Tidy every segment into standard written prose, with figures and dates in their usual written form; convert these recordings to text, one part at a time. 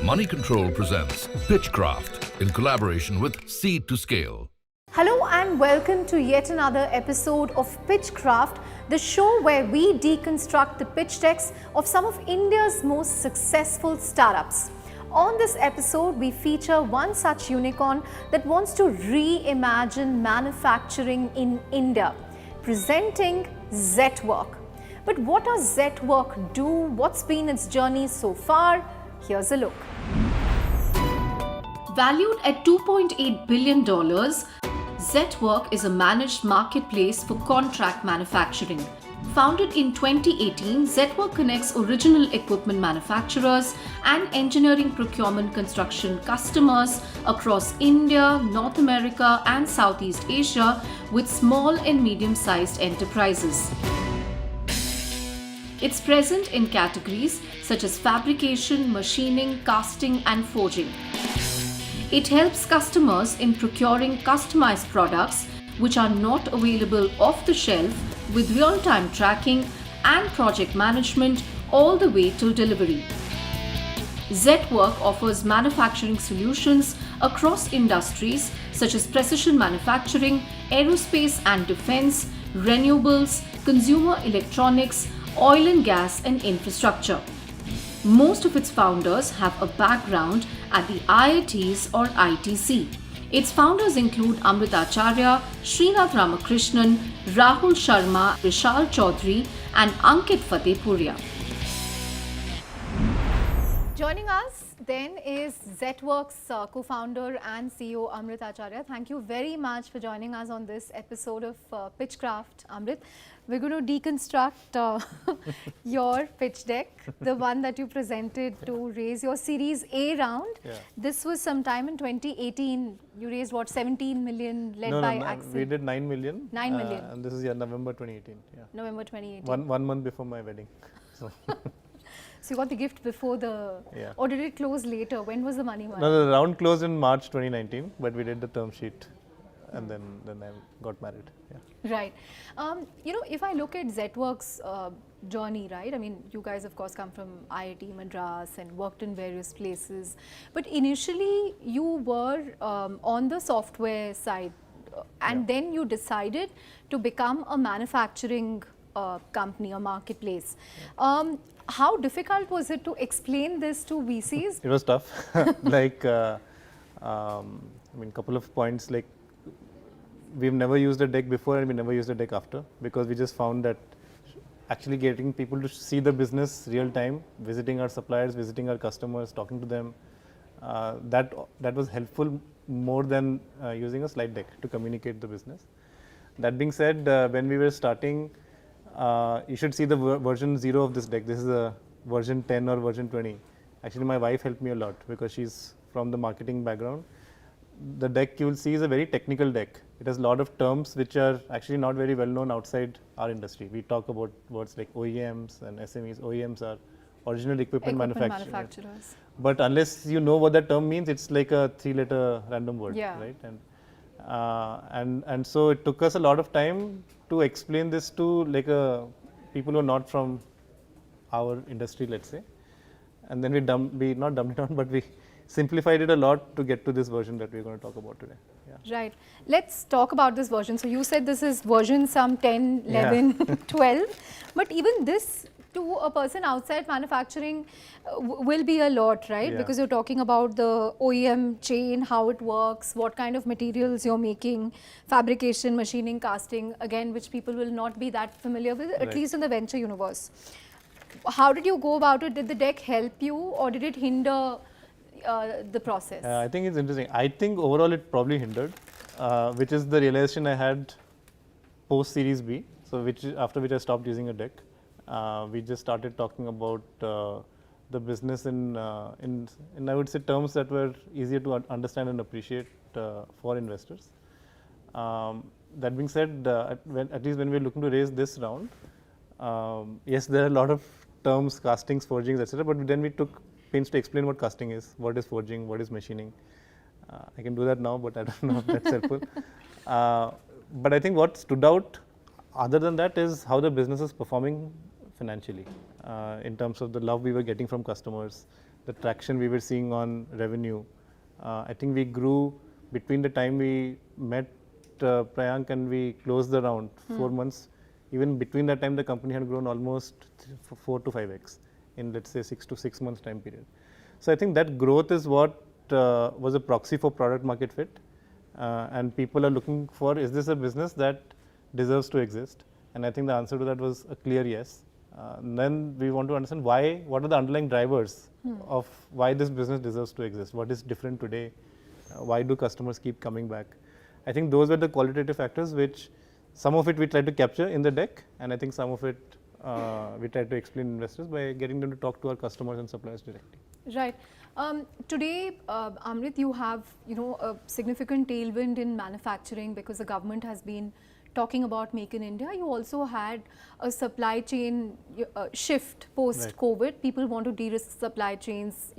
Moneycontrol presents PitchCraft in collaboration with Seed to Scale. Hello and welcome to yet another episode of PitchCraft, the show where we deconstruct the pitch decks of some of India's most successful startups. On this episode, we feature one such unicorn that wants to reimagine manufacturing in India, presenting Zetwerk. But what does Zetwerk do? What's been its journey so far? Here's a look. Valued at $2.8 billion, Zetwerk is a managed marketplace for contract manufacturing. Founded in 2018, Zetwerk connects original equipment manufacturers and engineering procurement construction customers across India, North America and Southeast Asia with small and medium-sized enterprises. It's present in categories such as fabrication, machining, casting and forging. It helps customers in procuring customized products which are not available off the shelf with real-time tracking and project management all the way till delivery. Zetwerk offers manufacturing solutions across industries such as precision manufacturing, aerospace and defense, renewables, consumer electronics, oil and gas and infrastructure. Most of its founders have a background at the IITs or ITC. Its founders include Amrit Acharya, Srikanth Ramakrishnan, Rahul Sharma, Vishal Chaudhary and Ankit Fatehpuria. Joining us then is Zetwerk's co-founder and CEO Amrit Acharya. Thank you very much for joining us on this episode of PitchCraft, Amrit. We're going to deconstruct your pitch deck, the one that you presented to raise your Series A round. Yeah. This was sometime in 2018. You raised what, 17 million led by Accel? We did 9 million. 9 million. And this is November 2018. Yeah. November 2018. One month before my wedding. So, So you got the gift before the, Yeah. or did it close later? When was the money? no, the round closed in March 2019, but we did the term sheet and then I got married. Yeah. Right. If I look at Zetwerk's journey, right? I mean, you guys of course come from IIT Madras and worked in various places. But initially you were on the software side and then you decided to become a manufacturing company, a marketplace. Yeah. How difficult was it to explain this to VCs? It was tough. Couple of points, like we've never used a deck before and we never used a deck after, because we just found that actually getting people to see the business real time, visiting our suppliers, visiting our customers, talking to them, that was helpful more than using a slide deck to communicate the business. That being said, when we were starting, you should see the version 0 of this deck. This is a version 10 or version 20. Actually, my wife helped me a lot because she's from the marketing background. The deck you will see is a very technical deck. It has a lot of terms which are actually not very well known outside our industry. We talk about words like OEMs and SMEs. OEMs are original equipment manufacturers. But unless you know what that term means, it's like a 3-letter random word, right? And so it took us a lot of time to explain this to people who are not from our industry, let's say. And then we not dumbed it down, but we simplified it a lot to get to this version that we're going to talk about today. Yeah. Right. Let's talk about this version. So you said this is version some 10, 11, 12. But even this to a person outside manufacturing will be a lot, right? Yeah. Because you're talking about the OEM chain, how it works, what kind of materials you're making, fabrication, machining, casting, again, which people will not be that familiar with, at least in the venture universe. How did you go about it? Did the deck help you or did it hinder the process? I think it's interesting. I think overall it probably hindered, which is the realization I had post Series B. So after which I stopped using a deck. We just started talking about the business in I would say terms that were easier to understand and appreciate for investors. That being said, at least when we are looking to raise this round, yes, there are a lot of terms, castings, forgings, etc. But then we took pains to explain what casting is, what is forging, what is machining. I can do that now, but I don't know if that's helpful. But I think what stood out other than that is how the business is performing financially in terms of the love we were getting from customers, the traction we were seeing on revenue. I think we grew between the time we met Prayank and we closed the round, 4 months. Even between that time, the company had grown almost 4 to 5x in, let's say, 6 months time period. So I think that growth is what was a proxy for product market fit. And people are looking for, is this a business that deserves to exist? And I think the answer to that was a clear yes. Then we want to understand why, what are the underlying drivers of why this business deserves to exist? What is different today? Why do customers keep coming back? I think those were the qualitative factors which some of it we tried to capture in the deck, and I think some of it we tried to explain to investors by getting them to talk to our customers and suppliers directly. Right. Today, Amrit, you have a significant tailwind in manufacturing because the government has been talking about Make in India. You also had a supply chain shift post-COVID. Right. People want to de-risk supply chains,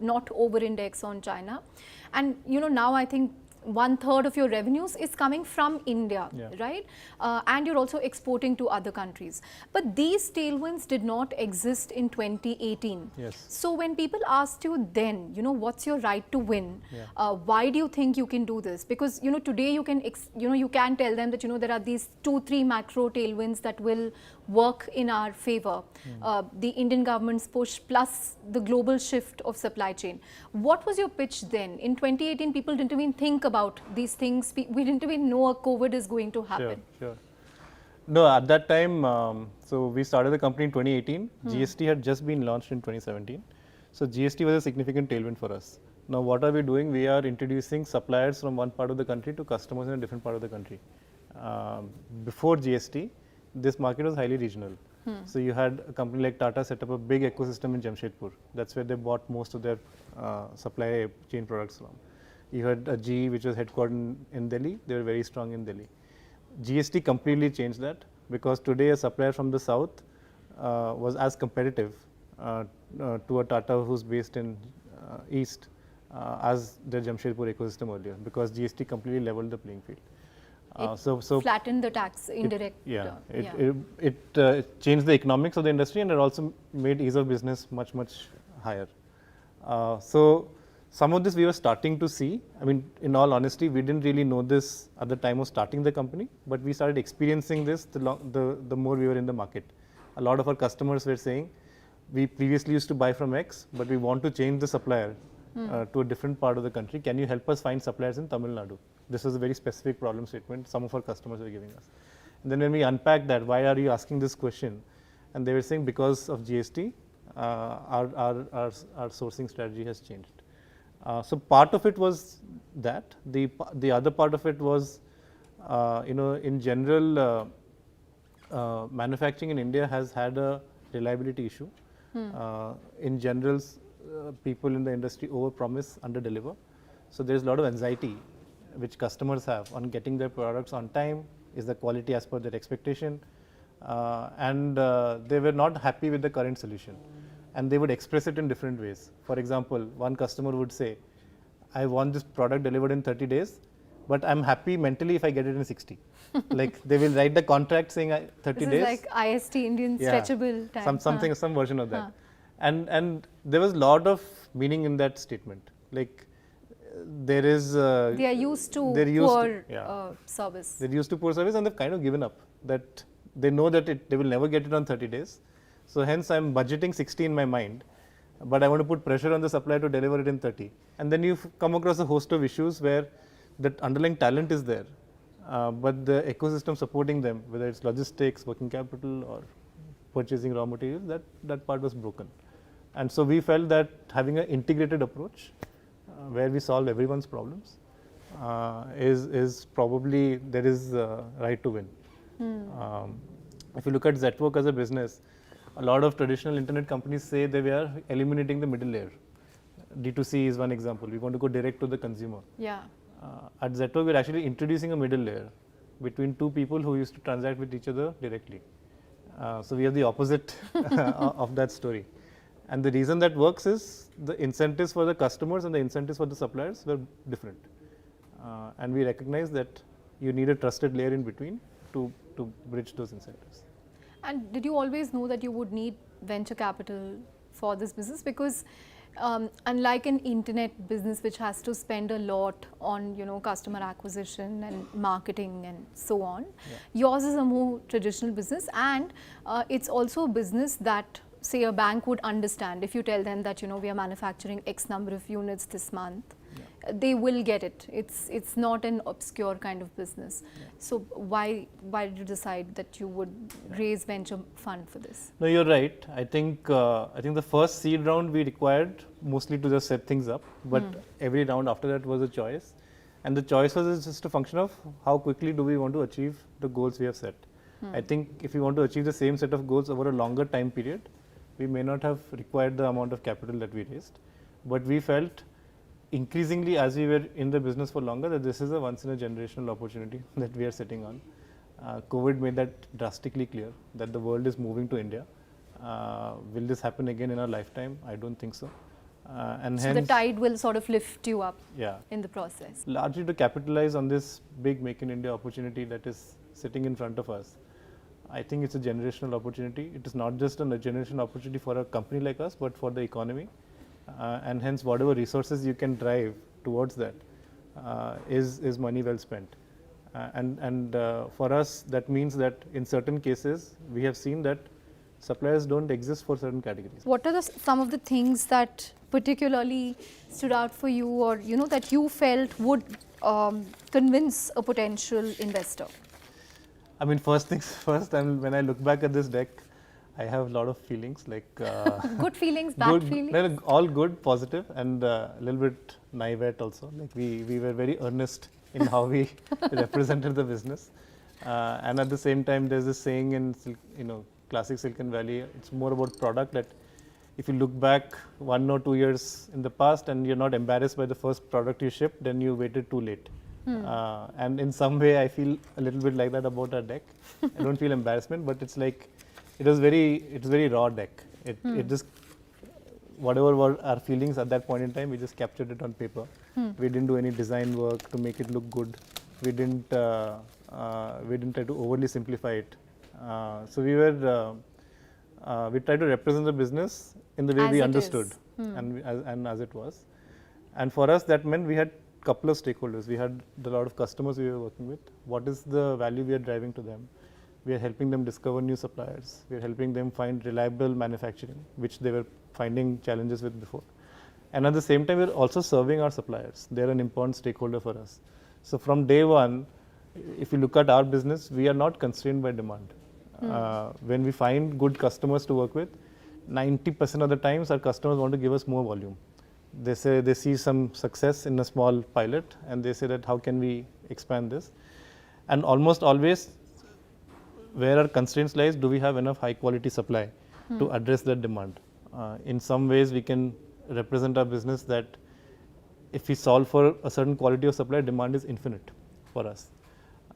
not over-index on China. And now I think 1/3 of your revenues is coming from India, right? And you're also exporting to other countries. But these tailwinds did not exist in 2018. Yes. So when people asked you then, what's your right to win? Why do you think you can do this? Because today you can you can tell them that there are these 2-3 macro tailwinds that will work in our favor. The Indian government's push plus the global shift of supply chain. What was your pitch then? In 2018, people didn't even think about these things. We didn't even know a COVID is going to happen. Sure. No, at that time, so we started the company in 2018. GST had just been launched in 2017. So GST was a significant tailwind for us. Now, what are we doing? We are introducing suppliers from one part of the country to customers in a different part of the country. Before GST, this market was highly regional. So you had a company like Tata set up a big ecosystem in Jamshedpur. That's where they bought most of their supply chain products from. You had a GE which was headquartered in Delhi. They were very strong in Delhi. GST completely changed that because today a supplier from the south was as competitive to a Tata who's based in east as the Jamshedpur ecosystem earlier, because GST completely leveled the playing field. So flattened the tax indirect. It changed the economics of the industry, and it also made ease of business much higher. So some of this we were starting to see. I mean, in all honesty, we didn't really know this at the time of starting the company, but we started experiencing this the more we were in the market. A lot of our customers were saying, we previously used to buy from X, but we want to change the supplier to a different part of the country. Can you help us find suppliers in Tamil Nadu? This was a very specific problem statement some of our customers were giving us. And then when we unpacked that, why are you asking this question? And they were saying, because of GST, our sourcing strategy has changed. So part of it was that. The other part of it was, in general, manufacturing in India has had a reliability issue. In general, people in the industry overpromise, underdeliver. So there is a lot of anxiety which customers have on getting their products on time. Is the quality as per their expectation? And they were not happy with the current solution. And they would express it in different ways. For example, one customer would say, I want this product delivered in 30 days, but I'm happy mentally if I get it in 60. Like they will write the contract saying 30 this days. This is like IST, Indian stretchable time. Some version of that. And there was a lot of meaning in that statement. Like there is... they are used to poor service. They're used to poor service, and they've kind of given up. That they know that they will never get it on 30 days. So hence I'm budgeting 60 in my mind, but I want to put pressure on the supplier to deliver it in 30. And then you come across a host of issues where that underlying talent is there, but the ecosystem supporting them, whether it's logistics, working capital, or purchasing raw materials, that part was broken. And so we felt that having an integrated approach where we solve everyone's problems is probably, there is right to win. If you look at Zetwerk as a business, a lot of traditional internet companies say they were eliminating the middle layer. D2C is one example. We want to go direct to the consumer. At Zetwerk, we're actually introducing a middle layer between two people who used to transact with each other directly. So we have the opposite of that story. And the reason that works is the incentives for the customers and the incentives for the suppliers were different. And we recognize that you need a trusted layer in between to bridge those incentives. And did you always know that you would need venture capital for this business? Because unlike an internet business which has to spend a lot on customer acquisition and marketing and so on, yours is a more traditional business, and it's also a business that, say, a bank would understand. If you tell them that we are manufacturing X number of units this month, they will get it. It's not an obscure kind of business. So why did you decide that you would raise venture fund for this? No, you're right. I think the first seed round we required mostly to just set things up, but every round after that was a choice, and the choice was just a function of how quickly do we want to achieve the goals we have set. I think if we want to achieve the same set of goals over a longer time period, we may not have required the amount of capital that we raised, but we felt increasingly as we were in the business for longer that this is a once in a generational opportunity that we are sitting on. COVID made that drastically clear that the world is moving to India. Will this happen again in our lifetime? I don't think so. And so hence, the tide will sort of lift you up in the process. Largely to capitalize on this big Make in India opportunity that is sitting in front of us. I think it's a generational opportunity. It is not just a generational opportunity for a company like us, but for the economy. And hence whatever resources you can drive towards that is money well spent. And for us that means that in certain cases we have seen that suppliers don't exist for certain categories. What are some of the things that particularly stood out for you, or that you felt would convince a potential investor? I mean, first things first, when I look back at this deck, I have a lot of feelings, like good feelings, bad feelings? All good, positive, and a little bit naive also. Like we were very earnest in how we represented the business, and at the same time, there's this saying in classic Silicon Valley. It's more about product, that if you look back 1 or 2 years in the past and you're not embarrassed by the first product you shipped, then you waited too late. And in some way, I feel a little bit like that about our deck. I don't feel embarrassment, but it's like it's very raw deck. It just whatever were our feelings at that point in time, we just captured it on paper. We didn't do any design work to make it look good. We didn't try to overly simplify it. So we tried to represent the business in the way we understood and as it was. And for us, that meant we had couple of stakeholders. We had a lot of customers we were working with. What is the value we are driving to them? We are helping them discover new suppliers. We are helping them find reliable manufacturing, which they were finding challenges with before. And at the same time, we are also serving our suppliers. They are an important stakeholder for us. So from day one, if you look at our business, we are not constrained by demand. When we find good customers to work with, 90% of the times our customers want to give us more volume. They say they see some success in a small pilot and they say that how can we expand this? And almost always where our constraints lies, do we have enough high quality supply to address that demand? In some ways we can represent our business that if we solve for a certain quality of supply, demand is infinite for us.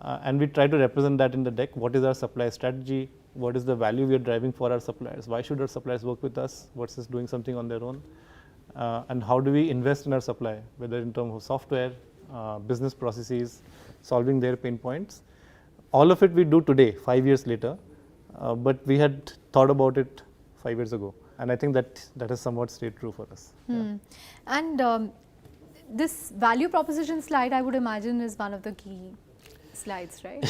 And we try to represent that in the deck. What is our supply strategy? What is the value we are driving for our suppliers? Why should our suppliers work with us versus doing something on their own? And how do we invest in our supply, whether in terms of software, business processes, solving their pain points. All of it we do today, 5 years later, but we had thought about it 5 years ago. And I think that has somewhat stayed true for us. And this value proposition slide, I would imagine, is one of the key slides, right?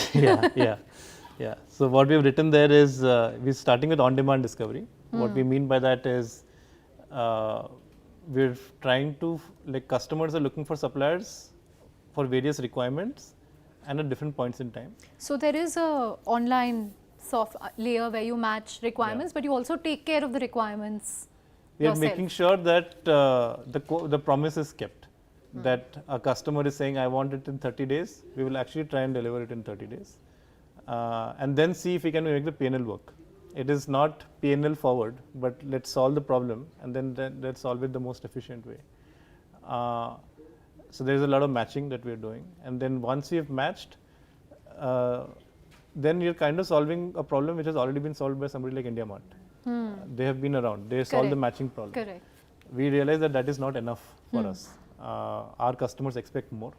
Yeah. So what we've written there is, we're starting with on-demand discovery. What we mean by that is, we're trying to, like, customers are looking for suppliers for various requirements and at different points in time. So there is a online soft layer where you match requirements, but you also take care of the requirements yourself. We are making sure that the promise is kept. That a customer is saying, I want it in 30 days, we will actually try and deliver it in 30 days. And then see if we can make the P&L work. It is not P&L forward, but let's solve the problem and then let's solve it the most efficient way. So there's a lot of matching that we're doing. And then once we have matched, then you're kind of solving a problem which has already been solved by somebody like IndiaMart. They have been around, they solved the matching problem. Correct. We realize that that is not enough for us. Our customers expect more.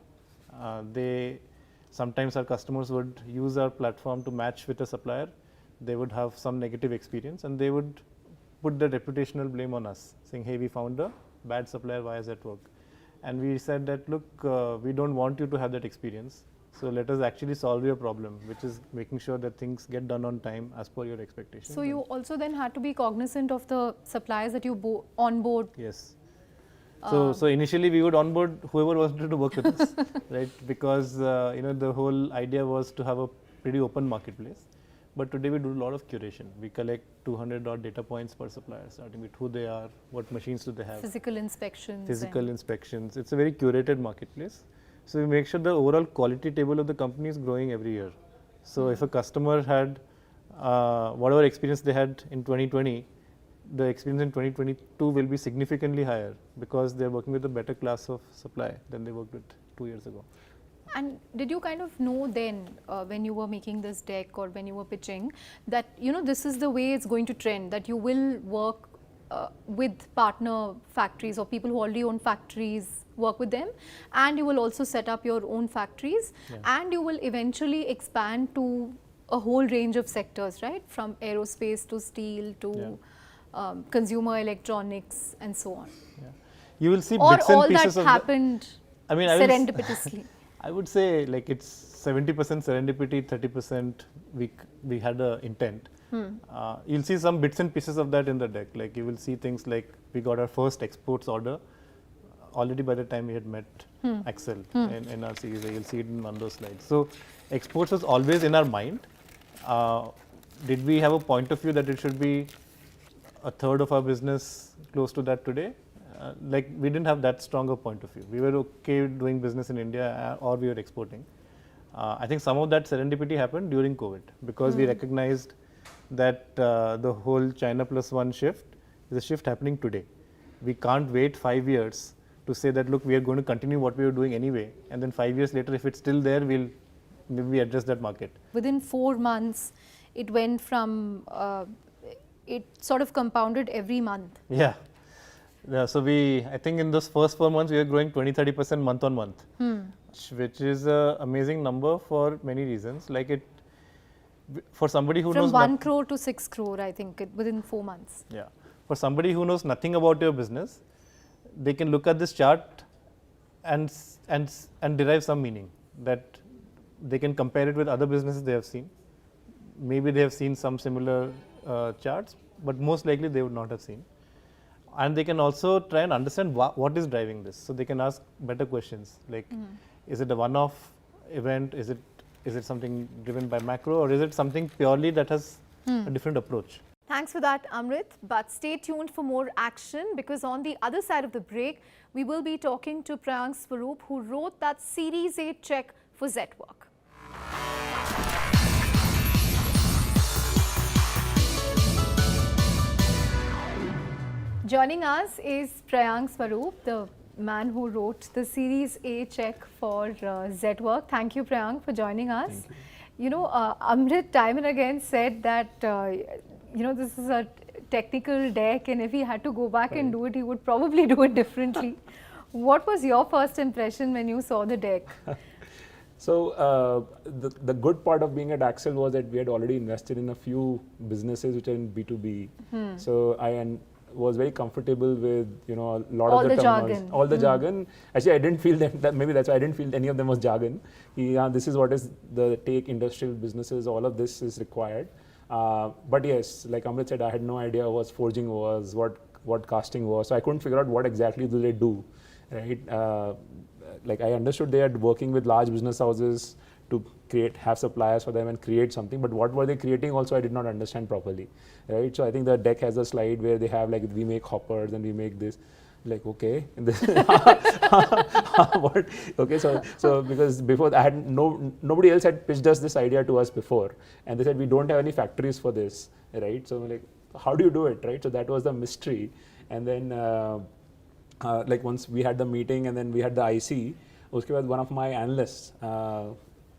Sometimes our customers would use our platform to match with a supplier. They would have some negative experience and they would put the reputational blame on us, saying, hey, we found a bad supplier via Zetwerk. And we said that, look, we don't want you to have that experience. So let us actually solve your problem, which is making sure that things get done on time as per your expectations. So you also then had to be cognizant of the suppliers that you onboard. Yes. So initially we would onboard whoever wanted to work with us, right? Because the whole idea was to have a pretty open marketplace. But today we do a lot of curation. We collect 200 odd data points per supplier, starting with who they are, what machines do they have. Physical inspections. Physical inspections. It's a very curated marketplace. So we make sure the overall quality table of the company is growing every year. So if a customer had whatever experience they had in 2020, the experience in 2022 will be significantly higher because they're working with a better class of supply than they worked with 2 years ago. And did you kind of know then when you were making this deck or when you were pitching that this is the way it's going to trend, that you will work with partner factories or people who already own factories, work with them, and you will also set up your own factories, and you will eventually expand to a whole range of sectors, right? From aerospace to steel to consumer electronics and so on. Yeah. You will see or bits and all pieces that of happened serendipitously. I would say like it's 70% serendipity, 30% we had a intent. You'll see some bits and pieces of that in the deck. Like you will see things like we got our first exports order already by the time we had met Accel in our series. You'll see it in one of those slides. So exports was always in our mind. Did we have a point of view that it should be a third of our business close to that today? Like we didn't have that strong a point of view. We were okay doing business in India or we were exporting. I think some of that serendipity happened during COVID because we recognized that the whole China plus one shift is a shift happening today. We can't wait 5 years to say that, look, we are going to continue what we were doing anyway, and then 5 years later, if it's still there, we'll maybe address that market. Within 4 months, it went from, it sort of compounded every month. Yeah. So I think in those first 4 months, we were growing 20-30% month on month, which is an amazing number for many reasons. Like for somebody who knows from 1 crore to 6 crore, I think, within 4 months. Yeah. For somebody who knows nothing about your business, they can look at this chart and derive some meaning, that they can compare it with other businesses they have seen. Maybe they have seen some similar charts, but most likely they would not have seen. And they can also try and understand what is driving this. So they can ask better questions like, is it a one-off event? Is it something driven by macro, or is it something purely that has a different approach? Thanks for that, Amrit. But stay tuned for more action, because on the other side of the break, we will be talking to Prayank Swaroop, who wrote that Series A check for Zetwerk. Joining us is Prayank Swaroop, the man who wrote the Series A check for Zetwerk. Thank you, Prayank, for joining us. Thank you. You know, Amrit time and again said that, this is a technical deck, and if he had to go back and do it, he would probably do it differently. What was your first impression when you saw the deck? So the good part of being at Accel was that we had already invested in a few businesses which are in B2B. So I was very comfortable with a lot all of the jargon. All the jargon. Actually, I didn't feel that maybe that's why I didn't feel any of them was jargon. This is what is the take industrial businesses. All of this is required. But yes, like Amrit said, I had no idea what forging was, what casting was. So I couldn't figure out what exactly do they do, right? Like I understood they are working with large business houses to have suppliers for them and create something, but what were they creating also I did not understand properly, right? So I think the deck has a slide where they have like, we make hoppers and we make this, like, okay. What? Okay, so because before I had nobody else had pitched us this idea to us before, and they said we don't have any factories for this, right? So I'm like, how do you do it, right? So that was the mystery. And then like once we had the meeting and then we had the IC, uske baad one of my analysts,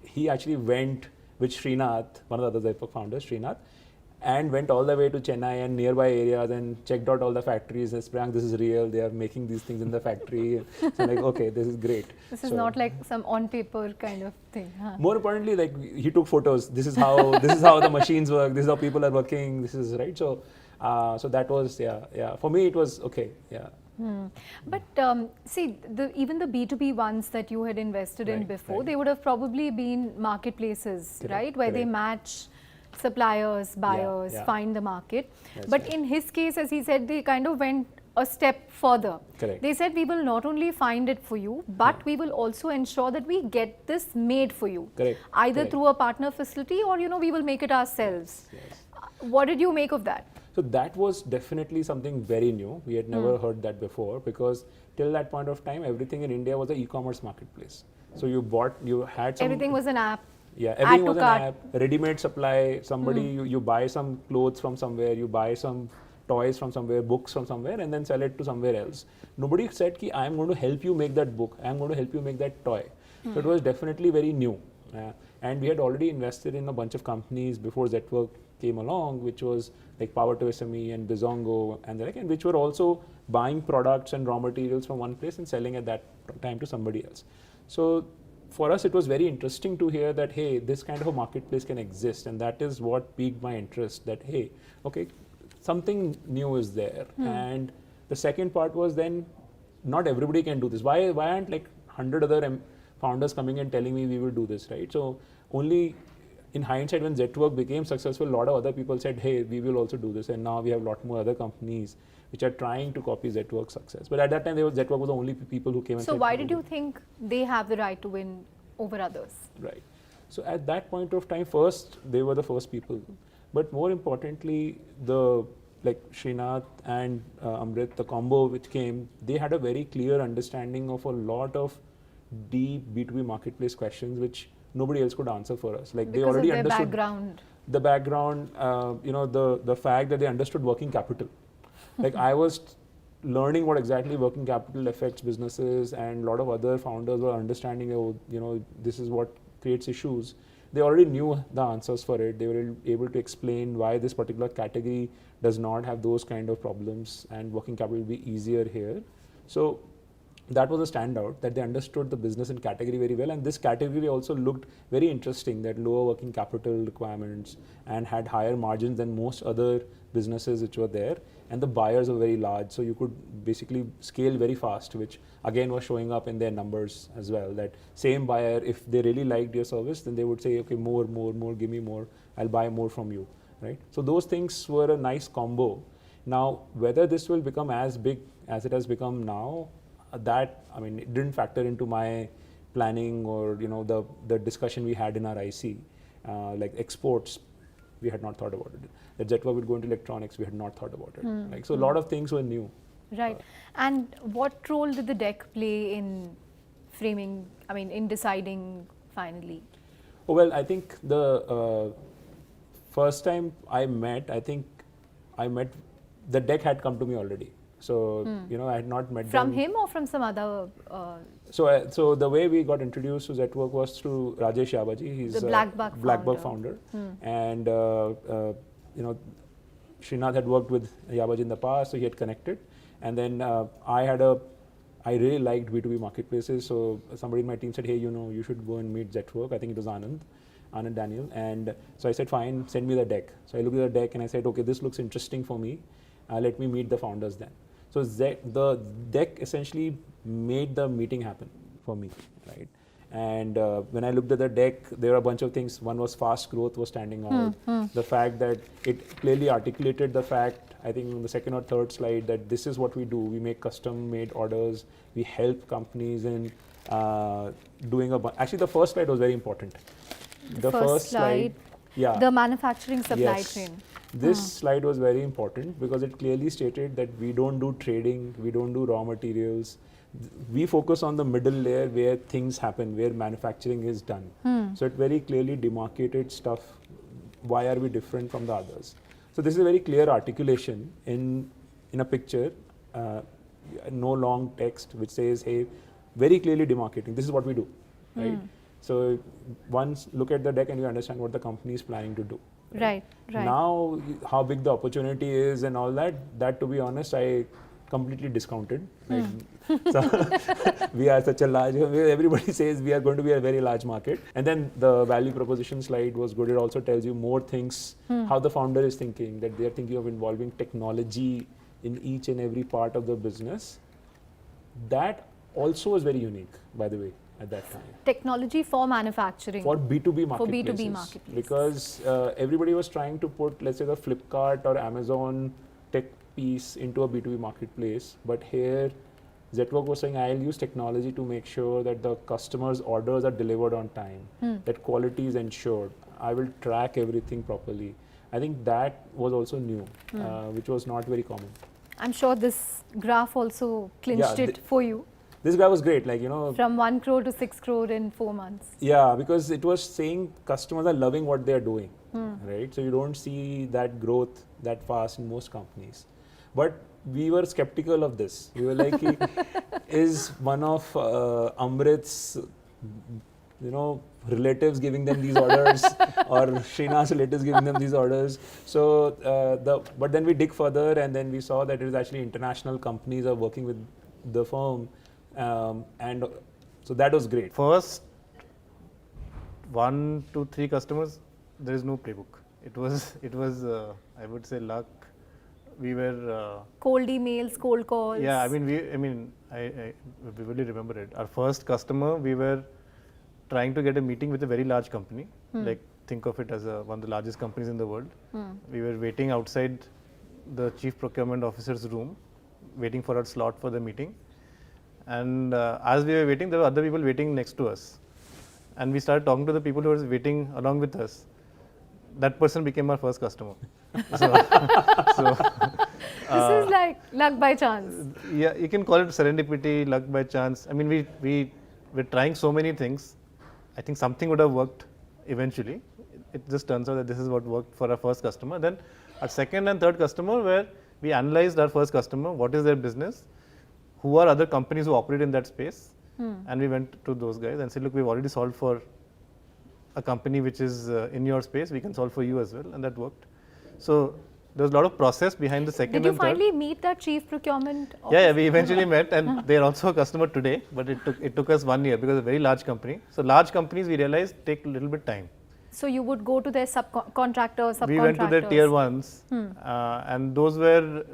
he actually went with Srikanth, one of the other Zetwerk founders, Srikanth, and went all the way to Chennai and nearby areas and checked out all the factories. And Prayank, this is real. They are making these things in the factory. So like, okay, this is great. This is not like some on paper kind of thing. Huh? More importantly, like he took photos. This is how the machines work. This is how people are working. This is right. So, so that was For me, it was okay. Yeah. But see, even the B2B ones that you had invested in before, right. they would have probably been marketplaces, Correct, right? Where they correct. match suppliers, buyers, yeah. find the market. That's But right. in his case, as he said, they kind of went a step further. Correct. They said, we will not only find it for you, but we will also ensure that we get this made for you. Correct. Either Correct. through a partner facility or, we will make it ourselves. Yes. What did you make of that? So that was definitely something very new. We had never heard that before, because till that point of time, everything in India was an e-commerce marketplace. So you had some... Everything was an app. Yeah, Add everything to was an cart. app, ready-made supply. Somebody, you buy some clothes from somewhere, you buy some toys from somewhere, books from somewhere, and then sell it to somewhere else. Nobody said, ki, I am going to help you make that book, I am going to help you make that toy. So it was definitely very new. And we had already invested in a bunch of companies before Zetwerk came along, which was like Power to SME and Bizongo and the like, and which were also buying products and raw materials from one place and selling at that time to somebody else. So for us, it was very interesting to hear that, hey, this kind of a marketplace can exist. And that is what piqued my interest, that, hey, okay, something new is there. And the second part was then, not everybody can do this. Why aren't like 100 other founders coming and telling me we will do this, right? So only in hindsight, when Zetwerk became successful, a lot of other people said, hey, we will also do this. And now we have a lot more other companies which are trying to copy Zetwerk's success. But at that time, Zetwerk was the only people who came and So said, why did you think they have the right to win over others? Right. So at that point of time, first, they were the first people. But more importantly, like Srinath and Amrit, the combo which came, they had a very clear understanding of a lot of deep B2B marketplace questions which nobody else could answer for us. Like Because they already of their understood background. the background, the fact that they understood working capital. Like I was learning what exactly working capital affects businesses, and a lot of other founders were understanding, this is what creates issues. They already knew the answers for it. They were able to explain why this particular category does not have those kind of problems, and working capital will be easier here. So that was a standout, that they understood the business and category very well. And this category also looked very interesting, that lower working capital requirements and had higher margins than most other businesses which were there. And the buyers were very large, so you could basically scale very fast, which again was showing up in their numbers as well. That same buyer, if they really liked your service, then they would say, okay, more, give me more, I'll buy more from you, right? So those things were a nice combo. Now, whether this will become as big as it has become now, it didn't factor into my planning or the discussion we had in our IC. Like exports, we had not thought about it. That Zetwerk would go into electronics, we had not thought about it. So a lot of things were new. Right. And what role did the deck play in framing, in deciding finally? Oh, well, I think the first time I met, the deck had come to me already. So, I had not met From them. him or from some other? So the way we got introduced to Zetwerk was through Rajesh Yabaji. He's The Blackbug founder. And, Srinath had worked with Yabaji in the past, so he had connected. And then I really liked B2B marketplaces. So somebody in my team said, hey, you should go and meet Zetwerk. I think it was Anand Daniel. And so I said, fine, send me the deck. So I looked at the deck and I said, okay, this looks interesting for me. Let me meet the founders then. So the deck essentially made the meeting happen for me, right? And when I looked at the deck, there were a bunch of things. One was fast growth was standing out. The fact that it clearly articulated the fact, I think on the second or third slide, that this is what we do. We make custom-made orders. We help companies in doing actually, the first slide was very important. The first slide. Yeah. The manufacturing supply Yes. chain. This slide was very important because it clearly stated that we don't do trading, we don't do raw materials. We focus on the middle layer where things happen, where manufacturing is done. So it very clearly demarcated stuff. Why are we different from the others? So this is a very clear articulation in a picture, no long text which says, hey, very clearly demarcating, this is what we do, right? So once look at the deck and you understand what the company is planning to do. Right. Now, how big the opportunity is and all that to be honest, I completely discounted. Like, so we are such a large, everybody says we are going to be a very large market. And then the value proposition slide was good. It also tells you more things, how the founder is thinking, that they are thinking of involving technology in each and every part of the business. That also was very unique, by the way, at that time. Technology for manufacturing. For B2B marketplaces. For B2B marketplaces. Because everybody was trying to put, let's say, the Flipkart or Amazon tech piece into a B2B marketplace. But here, Zetwerk was saying, I'll use technology to make sure that the customer's orders are delivered on time, that quality is ensured. I will track everything properly. I think that was also new, which was not very common. I'm sure this graph also clinched it for you. This guy was great, like, you know. From 1 crore to 6 crore in 4 months. Yeah, because it was saying customers are loving what they are doing, right? So you don't see that growth that fast in most companies. But we were skeptical of this. We were like, is one of Amrit's, you know, relatives giving them these orders or Srinath's relatives giving them these orders? So, but then we dig further and then we saw that it is actually international companies are working with the firm. And so that was great. First 1 to 3 customers, there is no playbook. It was I would say luck. We were cold emails, cold calls. Yeah, I vividly remember it. Our first customer, we were trying to get a meeting with a very large company. Like, think of it as one of the largest companies in the world. We were waiting outside the chief procurement officer's room, waiting for our slot for the meeting. And as we were waiting, there were other people waiting next to us. And we started talking to the people who were waiting along with us. That person became our first customer. This is like luck by chance. Yeah, you can call it serendipity, luck by chance. I mean, we were trying so many things. I think something would have worked eventually. It just turns out that this is what worked for our first customer. Then our second and third customer, where we analyzed our first customer, what is their business, who are other companies who operate in that space, and we went to those guys and said, look, we've already solved for a company which is in your space, we can solve for you as well, and that worked. So there was a lot of process behind the second and third. Did you finally meet that chief procurement officer? Yeah, we eventually met, and they are also a customer today, but it took us 1 year because it's a very large company. So large companies, we realized, take a little bit time. So you would go to their subcontractors. We went to their tier ones, and those were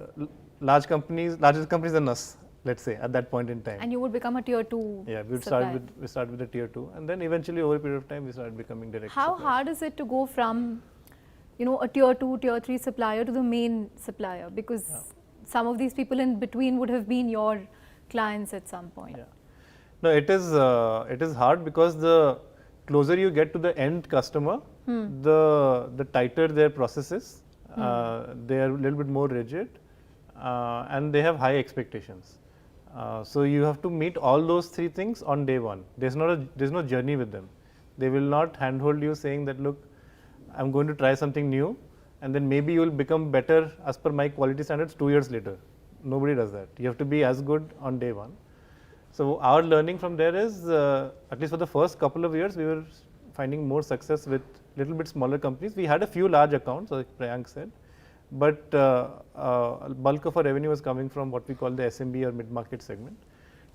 larger companies than us, let's say, at that point in time. And you would become a tier 2 Yeah, we started with the tier 2, and then eventually over a period of time we started becoming direct How suppliers. hard is it to go from, you know, a tier 2, tier 3 supplier to the main supplier? Because some of these people in between would have been your clients at some point. Yeah. No, it is hard because the closer you get to the end customer, the tighter their processes. They are a little bit more rigid, and they have high expectations. So you have to meet all those 3 things on day 1. There's no journey with them. They will not handhold you saying that, look, I'm going to try something new, and then maybe you will become better as per my quality standards 2 years later. Nobody does that. You have to be as good on day 1. So our learning from there is, at least for the first couple of years, we were finding more success with little bit smaller companies. We had a few large accounts, like Prayank said, but bulk of our revenue was coming from what we call the SMB or mid-market segment.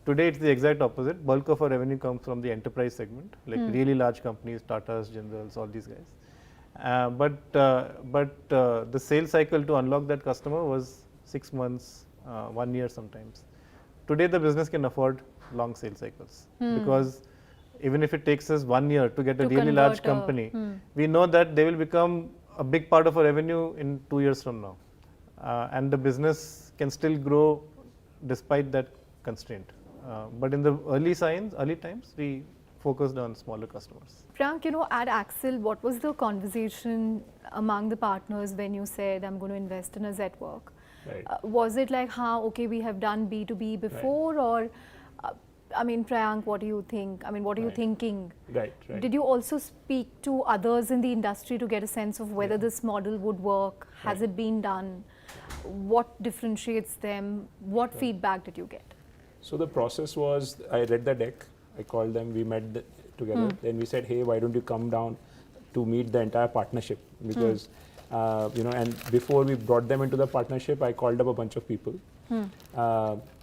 Today, it's the exact opposite. Bulk of our revenue comes from the enterprise segment, like really large companies, Tatas, Jindaals, all these guys. But the sales cycle to unlock that customer was 6 months, 1 year sometimes. Today, the business can afford long sales cycles because even if it takes us 1 year to get a really large company, we know that they will become a big part of our revenue in 2 years from now. And the business can still grow despite that constraint. But in the early times, we focused on smaller customers. Prayank, you know, at Accel, what was the conversation among the partners when you said, I'm going to invest in a Zetwerk? Right. Was it like, okay, we have done B2B before, or, I mean, Prayank, what do you think? I mean, what are you thinking? Right. Did you also speak to others in the industry to get a sense of whether this model would work? Has it been done? What differentiates them? What feedback did you get? So the process was, I read the deck, I called them, we met together, then we said, hey, why don't you come down? to meet the entire partnership because, and before we brought them into the partnership, I called up a bunch of people.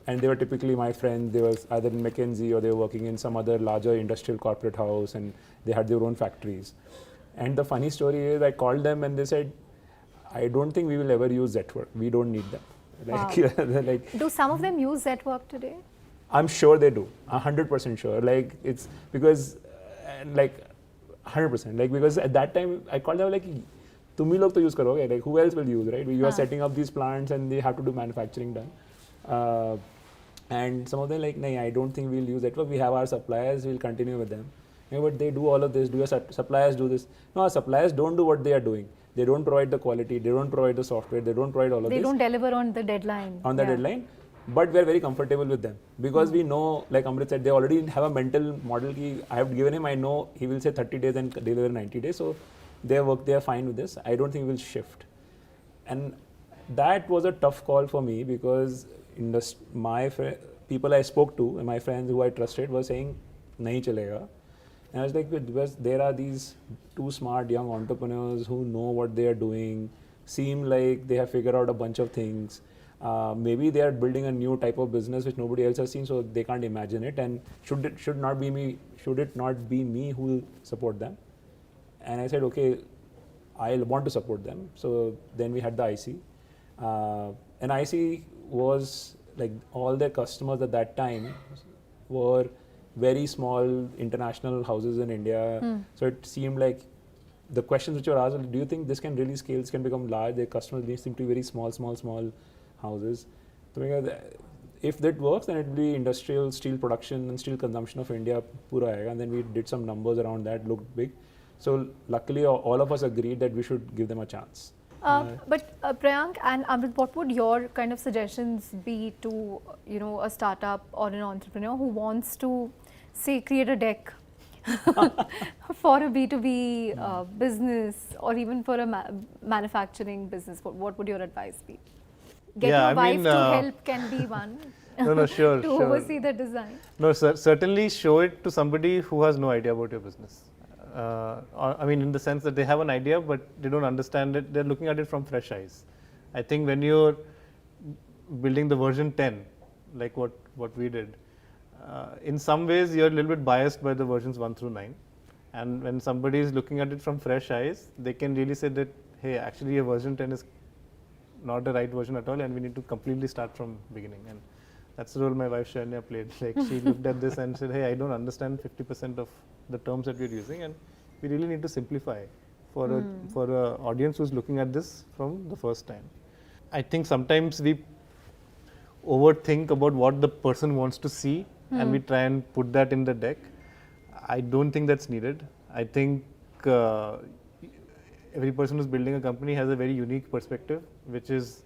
And they were typically my friends. They were either in McKinsey or they were working in some other larger industrial corporate house, and they had their own factories. And the funny story is I called them and they said, I don't think we will ever use Zetwerk. We don't need them. Wow. Do some of them use Zetwerk today? I'm sure they do. 100% sure. It's because 100%. Because at that time I called them तुम ही लोग तो use करोगे. Who else will use, right? You are setting up these plants and they have to do manufacturing done. And some of them nahi, I don't think we'll use Zetwerk. We have our suppliers. We'll continue with them. But they do all of this. Do your suppliers do this? No, our suppliers don't do what they are doing. They don't provide the quality. They don't provide the software. They don't provide all of this. They don't deliver on the deadline. On the deadline. But we're very comfortable with them because we know, like Amrit said, they already have a mental model. I have given him, I know he will say 30 days and deliver 90 days. So they are fine with this. I don't think we'll shift. And that was a tough call for me because people I spoke to and my friends who I trusted were saying, nahi chalega. And I was like, because there are these two smart young entrepreneurs who know what they are doing, seem like they have figured out a bunch of things. Maybe they are building a new type of business which nobody else has seen, so they can't imagine it. And should it not be me who will support them? And I said, okay, I want to support them. So then we had the IC. And IC was all their customers at that time were very small international houses in India. So it seemed like the questions which were asked, do you think this can really scale, this can become large? Their customers seem to be very small houses. So if that works, then it will be industrial steel production and steel consumption of India pura aega. And then we did some numbers around that, looked big. So luckily all of us agreed that we should give them a chance. But Prayank and Amrit, what would your kind of suggestions be to a startup or an entrepreneur who wants to say create a deck for a B2B business or even for a manufacturing business? What would your advice be? Get your wife to help can be one. Sure. To oversee the design. No, certainly show it to somebody who has no idea about your business. In the sense that they have an idea, but they don't understand it. They're looking at it from fresh eyes. I think when you're building the version 10, like what we did, in some ways you're a little bit biased by the versions 1 through 9. And when somebody is looking at it from fresh eyes, they can really say that, hey, actually a version 10 is not the right version at all, and we need to completely start from beginning. And that's the role my wife Shania played. She looked at this and said, hey, I don't understand 50% of the terms that we're using, and we really need to simplify for a audience who's looking at this from the first time. I think sometimes we overthink about what the person wants to see and we try and put that in the deck. I don't think that's needed. I think every person who's building a company has a very unique perspective, which is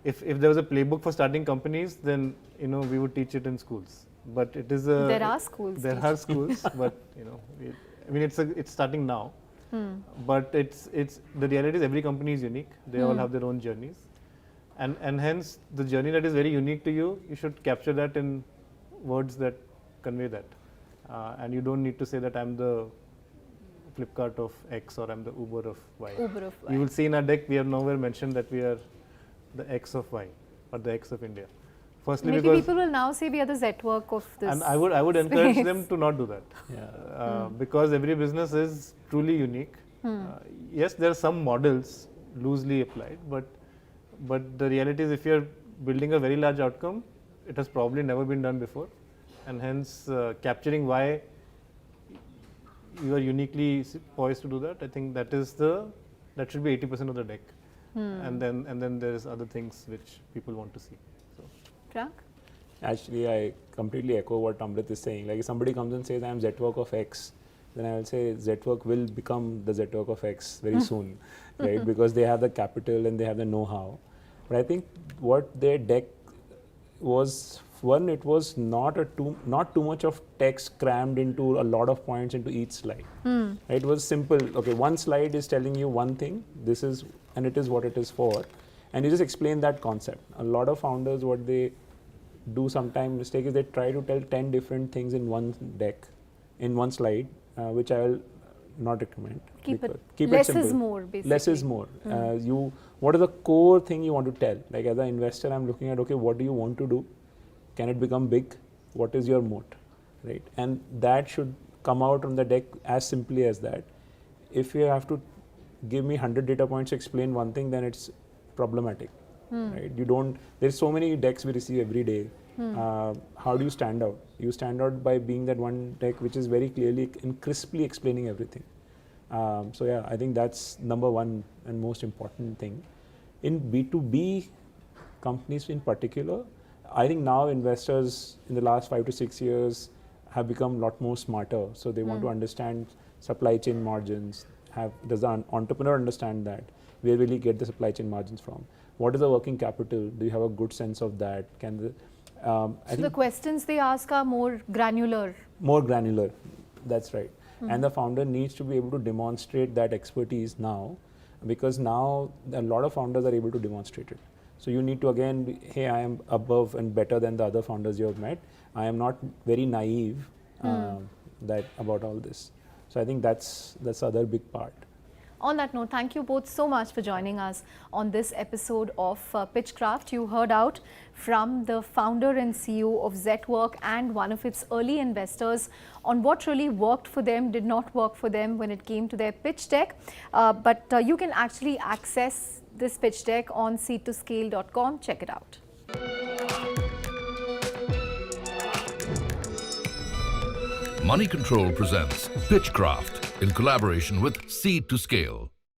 if there was a playbook for starting companies, then we would teach it in schools. But it is a there are schools. There are schools, but it's starting now. But it's the reality is every company is unique. They all have their own journeys, and hence the journey that is very unique to you, you should capture that in words that convey that, and you don't need to say that I'm the Flipkart of X or I'm the Uber of Y. You will see in our deck we have nowhere mentioned that we are the X of Y or the X of India. Firstly, maybe because people will now say we are the Zetwerk of this. And I would encourage them to not do that, because every business is truly unique. Yes, there are some models loosely applied, but the reality is if you are building a very large outcome, it has probably never been done before, and hence capturing why you are uniquely poised to do that. I think that should be 80% of the deck, and then there's other things which people want to see. So. Prayank? Actually, I completely echo what Amrit is saying. Like if somebody comes and says I am Zetwerk of X, then I will say Zetwerk will become the Zetwerk of X very soon, right? Because they have the capital and they have the know-how. But I think what their deck was, one, it was not too much of text crammed into a lot of points into each slide. Right? It was simple. Okay, one slide is telling you one thing. This is, and it is what it is for, and you just explain that concept. A lot of founders, what they do sometimes mistake is they try to tell 10 different things in one deck, in one slide, which I will not recommend. Keep it keep less it simple. is more, basically. Less is more. What is the core thing you want to tell? Like as an investor, I'm looking at, okay, what do you want to do? Can it become big? What is your moat, right? And that should come out on the deck as simply as that. If you have to give me 100 data points to explain one thing, then it's problematic, right? You don't, there's so many decks we receive every day. How do you stand out? You stand out by being that one deck which is very clearly and crisply explaining everything. So yeah, I think that's number one and most important thing. In B2B companies in particular, I think now investors in the last 5 to 6 years have become a lot more smarter. So they want to understand supply chain margins. Does the entrepreneur understand that? Where will he get the supply chain margins from? What is the working capital? Do you have a good sense of that? So the questions they ask are more granular. More granular, that's right. And the founder needs to be able to demonstrate that expertise now, because now a lot of founders are able to demonstrate it. So you need to again be, hey, I am above and better than the other founders you have met. I am not very naive that about all this. So I think that's the other big part. On that note, thank you both so much for joining us on this episode of PitchCraft. You heard out from the founder and CEO of Zetwerk and one of its early investors on what really worked for them, did not work for them when it came to their pitch deck. But you can actually access this pitch deck on seed2scale.com. Check it out. Moneycontrol presents PitchCraft in collaboration with Seed to Scale.